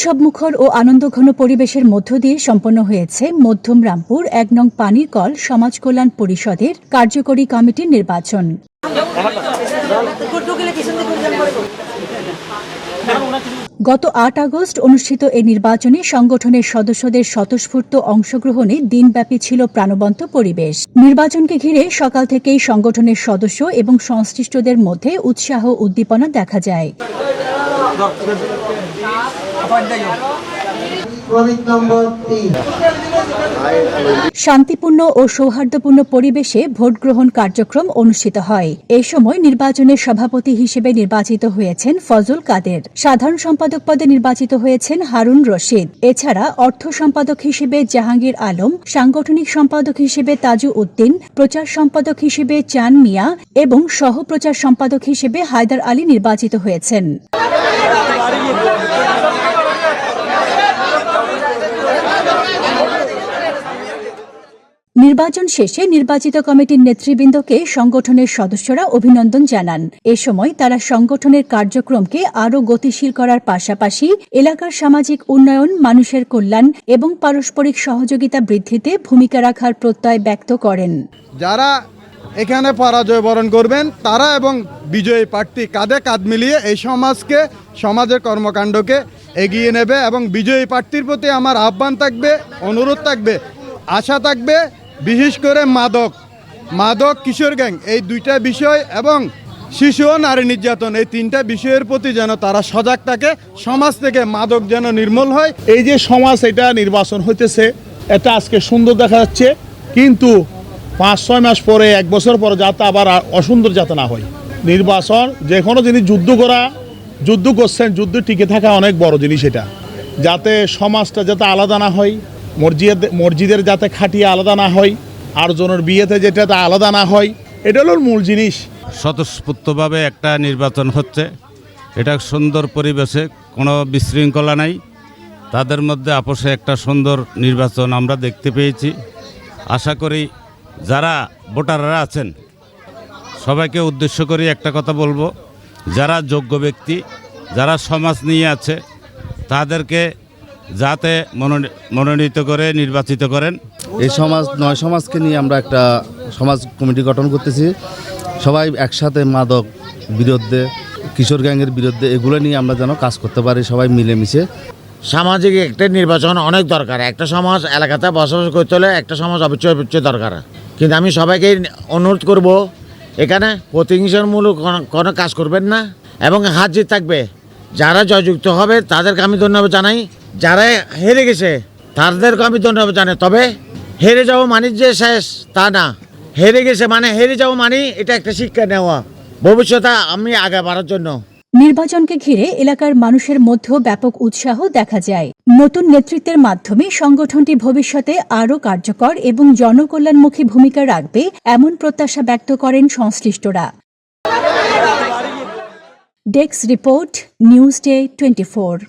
উৎসবমুখর ও আনন্দঘন পরিবেশের মধ্য দিয়ে সম্পন্ন হয়েছে মধ্যম রামপুর ১ নং পানির কল সমাজ কল্যাণ পরিষদের কার্যকরী কমিটির নির্বাচন। গত ৮ আগস্ট অনুষ্ঠিত এই নির্বাচনে সংগঠনের সদস্যদের স্বতঃস্ফূর্ত অংশগ্রহণে দিনব্যাপী ছিল প্রাণবন্ত পরিবেশ। নির্বাচনকে ঘিরে সকাল থেকেই সংগঠনের সদস্য এবং সংশ্লিষ্টদের মধ্যে উৎসাহ উদ্দীপনা দেখা যায়। শান্তিপূর্ণ ও সৌহার্দ্যপূর্ণ পরিবেশে ভোট গ্রহণ কার্যক্রম অনুষ্ঠিত হয়। এ সময় নির্বাচনের সভাপতি হিসেবে নির্বাচিত হয়েছেন ফজল কাদের, সাধারণ সম্পাদক পদে নির্বাচিত হয়েছেন হারুন রশিদ। এছাড়া অর্থ সম্পাদক হিসেবে জাহাঙ্গীর আলম, সাংগঠনিক সম্পাদক হিসেবে তাজু উদ্দিন, প্রচার সম্পাদক হিসেবে চান মিয়া এবং সহ প্রচার সম্পাদক হিসেবে হায়দার আলী নির্বাচিত হয়েছেন। নির্বাচন শেষে নির্বাচিত কমিটির নেতৃবৃন্দকে সংগঠনের সদস্যরা অভিনন্দন জানান। এ সময় তারা সংগঠনের কার্যক্রমকে আরও গতিশীল করার পাশাপাশি এলাকার সামাজিক উন্নয়ন, মানুষের কল্যাণ এবং পারস্পরিক সহযোগিতা বৃদ্ধিতে ভূমিকা রাখার প্রত্যয় ব্যক্ত করেন। যারা এখানে পরাজয় বরণ করবেন তারা এবং বিজয়ী প্রার্থী কাঁধে কাঁধ মিলিয়ে এই সমাজের কর্মকাণ্ডকে এগিয়ে নেবে এবং বিজয়ী প্রার্থীর প্রতি আমার আহ্বান থাকবে, অনুরোধ থাকবে, আশা থাকবে, বিশেষ করে মাদক কিশোর গ্যাং এই দুইটা বিষয় এবং শিশু ও নারী নির্যাতন এই তিনটা বিষয়ের প্রতি যেন তারা সজাগ থাকে, সমাজ থেকে মাদক যেন নির্মূল হয়। এই যে সমাজ এটা নির্বাচন হইতেছে, এটা আজকে সুন্দর দেখা যাচ্ছে, কিন্তু ৫-৬ মাস পরে, ১ বছর পরে যাতে আবার অসুন্দর যাতে না হয়। নির্বাচন যে কোনো জিনিস যুদ্ধ করছেন, যুদ্ধ টিকে থাকা অনেক বড় জিনিস। এটা যাতে সমাজটা যাতে আলাদা না হয়, মসজিদের যাতে খাটিয়ে আলাদা না হয়, আর জনের বিয়েতে যেটা আলাদা না হয়, এটা হলো মূল জিনিস। স্বতঃস্ফূর্তভাবে একটা নির্বাচন হচ্ছে, এটা সুন্দর পরিবেশে, কোনো বিশৃঙ্খলা নাই, তাদের মধ্যে আপোষে একটা সুন্দর নির্বাচন আমরা দেখতে পেয়েছি। আশা করি যারা ভোটাররা আছেন সবাইকে উদ্দেশ্য করে একটা কথা বলবো, যারা যোগ্য ব্যক্তি, যারা সমাজ নিয়ে আছে তাদেরকে যাতে মনোনীত করে নির্বাচিত করেন। এই সমাজকে নিয়ে আমরা একটা সমাজ কমিটি গঠন করতেছি। সবাই একসাথে মাদক বিরুদ্ধে, কিশোর গ্যাংয়ের বিরুদ্ধে, এগুলো নিয়ে আমরা যেন কাজ করতে পারি সবাই মিলেমিশে। সামাজিক একটা নির্বাচন অনেক দরকার। একটা সমাজ এলাকাতে বসবাস করতে হলে একটা সমাজ অবশ্যই দরকার। কিন্তু আমি সবাইকে অনুরোধ করব, এখানে প্রতিহিংসামূলক কোনো কাজ করবেন না এবং হাত জিত থাকবে। যারা জয়যুক্ত হবে তাদেরকে আমি ধন্যবাদ জানাই, যারা হেরে গেছে তাদেরকে আমি ধন্যবাদ জানাই। তবে হেরে যাওয়া মানে যে শেষ তা না, হেরে গেছে মানে হেরে যাওয়া মানে এটা একটা শিক্ষা নেওয়া, ভবিষ্যতে আমি আগে বাড়ার জন্য। নির্বাচনকে ঘিরে এলাকার মানুষের মধ্যেও ব্যাপক উৎসাহ দেখা যায়। নতুন নেতৃত্বের মাধ্যমে সংগঠনটি ভবিষ্যতে আরও কার্যকর এবং জনকল্যাণমুখী ভূমিকা রাখবে এমন প্রত্যাশা ব্যক্ত করেন সংশ্লিষ্টরা। Desk report, news day 24।